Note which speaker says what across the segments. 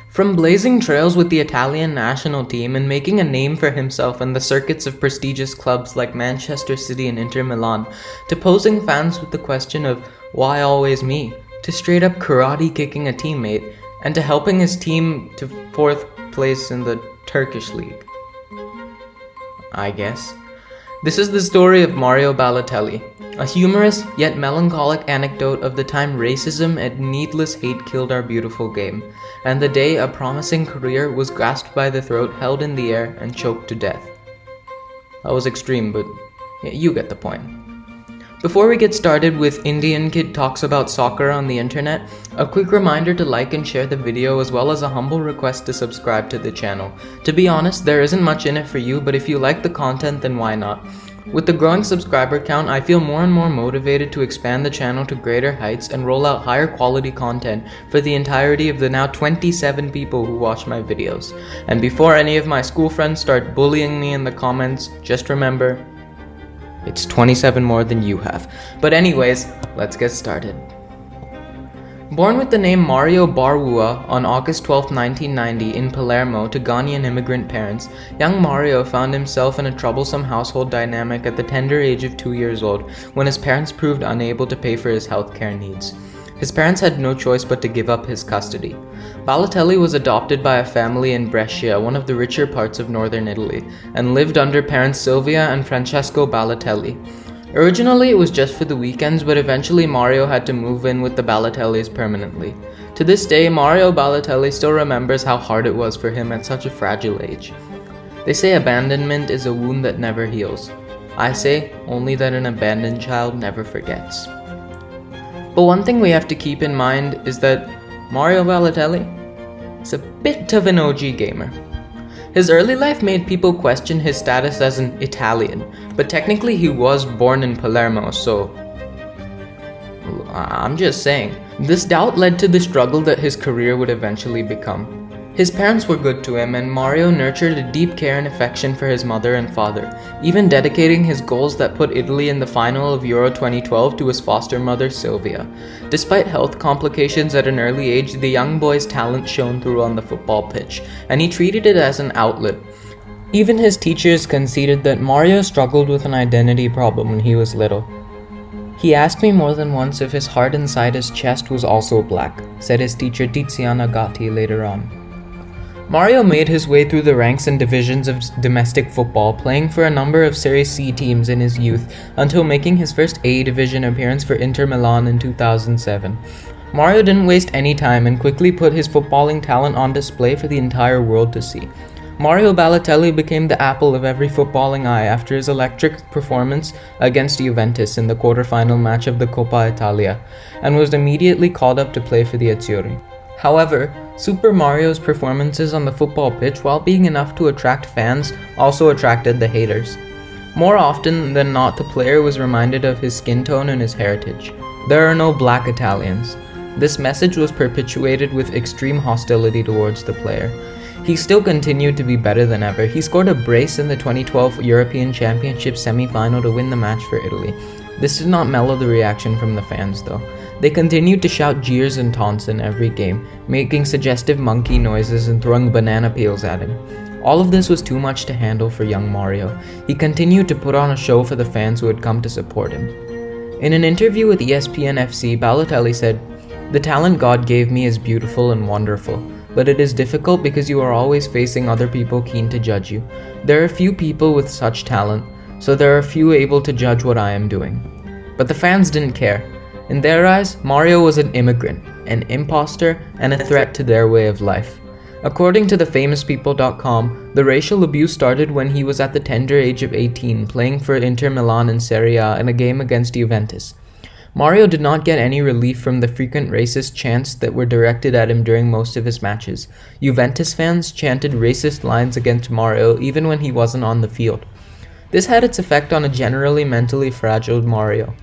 Speaker 1: From blazing trails with the Italian national team and making a name for himself in the circuits of prestigious clubs like Manchester City and Inter Milan, to posing fans with the question of why always me, to straight up karate kicking a teammate, and to helping his team to 4th place in the Turkish League. I guess. This is the story of Mario Balotelli, a humorous yet melancholic anecdote of the time racism and needless hate killed our beautiful game, and the day a promising career was grasped by the throat, held in the air, and choked to death. That was extreme, but you get the point. Before we get started with Indian Kid Talks About Soccer on the internet, a quick reminder to like and share the video, as well as a humble request to subscribe to the channel. To be honest, there isn't much in it for you, but if you like the content, then why not? With the growing subscriber count, I feel more and more motivated to expand the channel to greater heights and roll out higher quality content for the entirety of the now 27 people who watch my videos. And before any of my school friends start bullying me in the comments, just remember, it's 27 more than you have. But anyways, let's get started. Born with the name Mario Barwua on August 12, 1990 in Palermo to Ghanaian immigrant parents, young Mario found himself in a troublesome household dynamic at the tender age of 2 years old when his parents proved unable to pay for his healthcare needs. His parents had no choice but to give up his custody. Balotelli was adopted by a family in Brescia, one of the richer parts of northern Italy, and lived under parents Silvia and Francesco Balotelli. Originally it was just for the weekends, but eventually Mario had to move in with the Balotellis permanently. To this day, Mario Balotelli still remembers how hard it was for him at such a fragile age. They say abandonment is a wound that never heals. I say only that an abandoned child never forgets. But one thing we have to keep in mind is that Mario Balotelli is a bit of an OG gamer. His early life made people question his status as an Italian, but technically he was born in Palermo, so I'm just saying. This doubt led to the struggle that his career would eventually become. His parents were good to him, and Mario nurtured a deep care and affection for his mother and father, even dedicating his goals that put Italy in the final of Euro 2012 to his foster mother Silvia. Despite health complications at an early age, the young boy's talent shone through on the football pitch, and he treated it as an outlet. Even his teachers conceded that Mario struggled with an identity problem when he was little. He asked me more than once if his heart inside his chest was also black, said his teacher Tiziana Gatti later on. Mario made his way through the ranks and divisions of domestic football, playing for a number of Serie C teams in his youth until making his first A division appearance for Inter Milan in 2007. Mario didn't waste any time and quickly put his footballing talent on display for the entire world to see. Mario Balotelli became the apple of every footballing eye after his electric performance against Juventus in the quarter-final match of the Coppa Italia, and was immediately called up to play for the Azzurri. However, Super Mario's performances on the football pitch, while being enough to attract fans, also attracted the haters. More often than not, the player was reminded of his skin tone and his heritage. There are no black Italians. This message was perpetuated with extreme hostility towards the player. He still continued to be better than ever. He scored a brace in the 2012 European Championship semi-final to win the match for Italy. This did not mellow the reaction from the fans, though. They continued to shout jeers and taunts in every game, making suggestive monkey noises and throwing banana peels at him. All of this was too much to handle for young Mario. He continued to put on a show for the fans who had come to support him. In an interview with ESPN FC, Balotelli said, "The talent God gave me is beautiful and wonderful, but it is difficult because you are always facing other people keen to judge you. There are few people with such talent, so there are few able to judge what I am doing." But the fans didn't care. In their eyes, Mario was an immigrant, an imposter, and a threat to their way of life. According to thefamouspeople.com, the racial abuse started when he was at the tender age of 18, playing for Inter Milan in Serie A in a game against Juventus. Mario did not get any relief from the frequent racist chants that were directed at him during most of his matches. Juventus fans chanted racist lines against Mario even when he wasn't on the field. This had its effect on a generally mentally fragile Mario.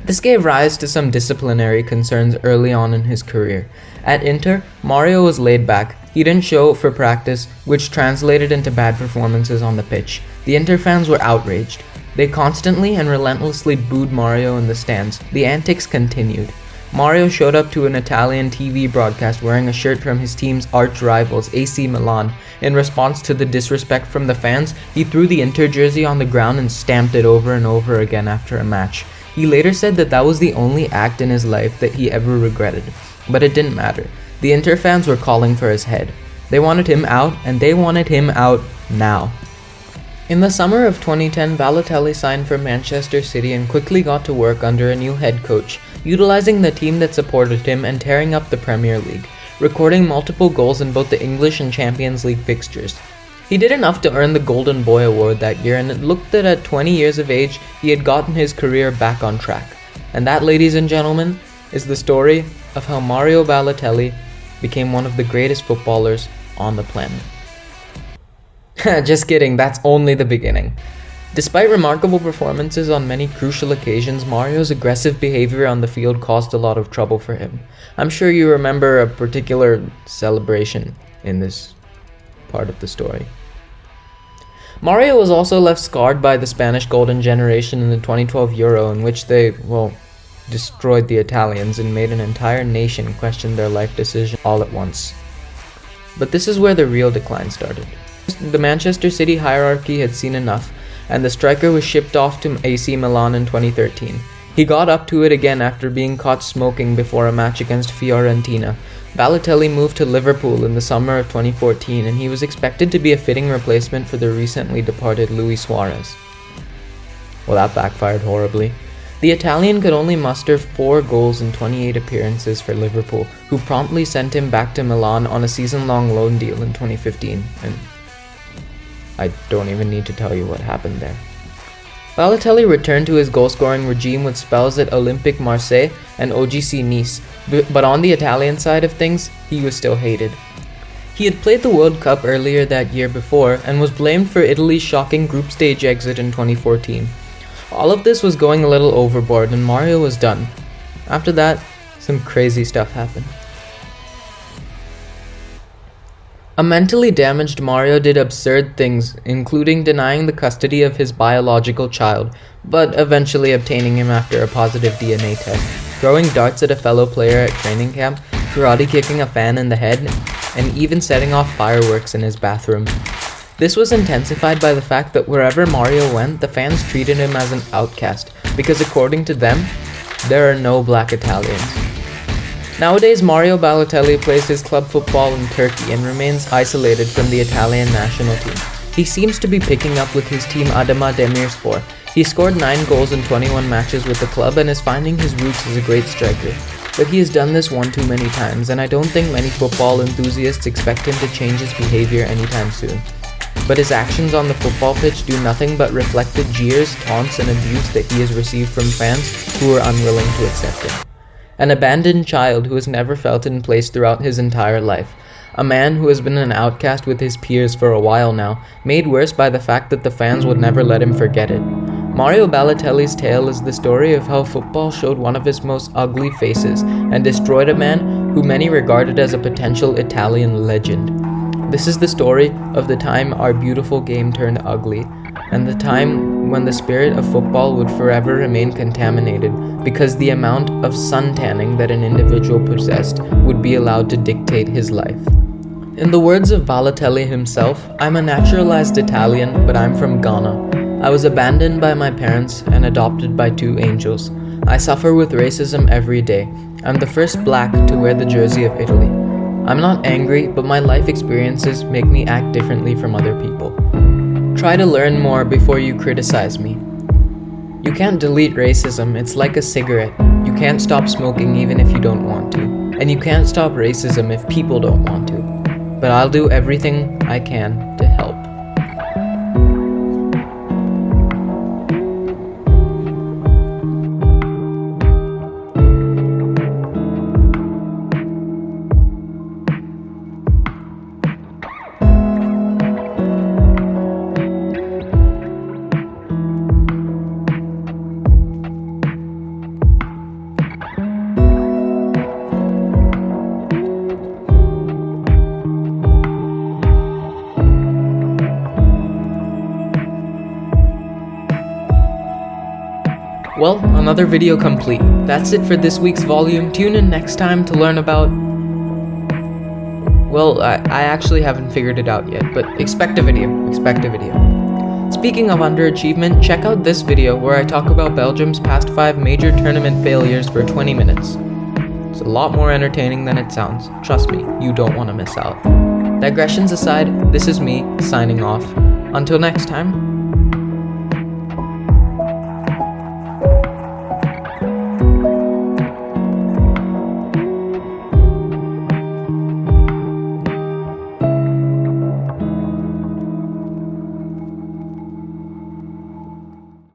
Speaker 1: This gave rise to some disciplinary concerns early on in his career. At Inter, Mario was laid back. He didn't show up for practice, which translated into bad performances on the pitch. The Inter fans were outraged. They constantly and relentlessly booed Mario in the stands. The antics continued. Mario showed up to an Italian TV broadcast wearing a shirt from his team's arch rivals, AC Milan. In response to the disrespect from the fans, he threw the Inter jersey on the ground and stamped it over and over again after a match. He later said that that was the only act in his life that he ever regretted. But it didn't matter. The Inter fans were calling for his head. They wanted him out, and they wanted him out now. In the summer of 2010, Balotelli signed for Manchester City and quickly got to work under a new head coach, utilizing the team that supported him and tearing up the Premier League, recording multiple goals in both the English and Champions League fixtures. He did enough to earn the Golden Boy Award that year, and it looked that at 20 years of age, he had gotten his career back on track. And that, ladies and gentlemen, is the story of how Mario Balotelli became one of the greatest footballers on the planet. Just kidding, that's only the beginning. Despite remarkable performances on many crucial occasions, Mario's aggressive behavior on the field caused a lot of trouble for him. I'm sure you remember a particular celebration in this part of the story. Mario was also left scarred by the Spanish Golden Generation in the 2012 Euro, in which they, destroyed the Italians and made an entire nation question their life decision all at once. But this is where the real decline started. The Manchester City hierarchy had seen enough, and the striker was shipped off to AC Milan in 2013. He got up to it again after being caught smoking before a match against Fiorentina. Balotelli moved to Liverpool in the summer of 2014, and he was expected to be a fitting replacement for the recently departed Luis Suarez. Well, that backfired horribly. The Italian could only muster 4 goals in 28 appearances for Liverpool, who promptly sent him back to Milan on a season-long loan deal in 2015, and I don't even need to tell you what happened there. Balotelli returned to his goal-scoring regime with spells at Olympique Marseille and OGC Nice, but on the Italian side of things, he was still hated. He had played the World Cup earlier that year before and was blamed for Italy's shocking group stage exit in 2014. All of this was going a little overboard and Mario was done. After that, some crazy stuff happened. A mentally damaged Mario did absurd things, including denying the custody of his biological child, but eventually obtaining him after a positive DNA test, throwing darts at a fellow player at training camp, karate kicking a fan in the head, and even setting off fireworks in his bathroom. This was intensified by the fact that wherever Mario went, the fans treated him as an outcast, because according to them, there are no black Italians. Nowadays, Mario Balotelli plays his club football in Turkey and remains isolated from the Italian national team. He seems to be picking up with his team Adana Demirspor. He scored 9 goals in 21 matches with the club and is finding his roots as a great striker. But he has done this one too many times, and I don't think many football enthusiasts expect him to change his behavior anytime soon. But his actions on the football pitch do nothing but reflect the jeers, taunts, and abuse that he has received from fans who are unwilling to accept him. An abandoned child who has never felt in place throughout his entire life. A man who has been an outcast with his peers for a while now, made worse by the fact that the fans would never let him forget it. Mario Balotelli's tale is the story of how football showed one of its most ugly faces and destroyed a man who many regarded as a potential Italian legend. This is the story of the time our beautiful game turned ugly, and the time when the spirit of football would forever remain contaminated because the amount of suntanning that an individual possessed would be allowed to dictate his life. In the words of Balotelli himself, "I'm a naturalized Italian, but I'm from Ghana. I was abandoned by my parents and adopted by 2 angels. I suffer with racism every day. I'm the first black to wear the jersey of Italy. I'm not angry, but my life experiences make me act differently from other people. Try to learn more before you criticize me. You can't delete racism, it's like a cigarette. You can't stop smoking even if you don't want to. And you can't stop racism if people don't want to. But I'll do everything I can to help." Well, another video complete. That's it for this week's volume. Tune in next time to learn about... Well, I actually haven't figured it out yet, but expect a video. Speaking of underachievement, check out this video where I talk about Belgium's past 5 major tournament failures for 20 minutes. It's a lot more entertaining than it sounds. Trust me, you don't want to miss out. Digressions aside, this is me, signing off. Until next time,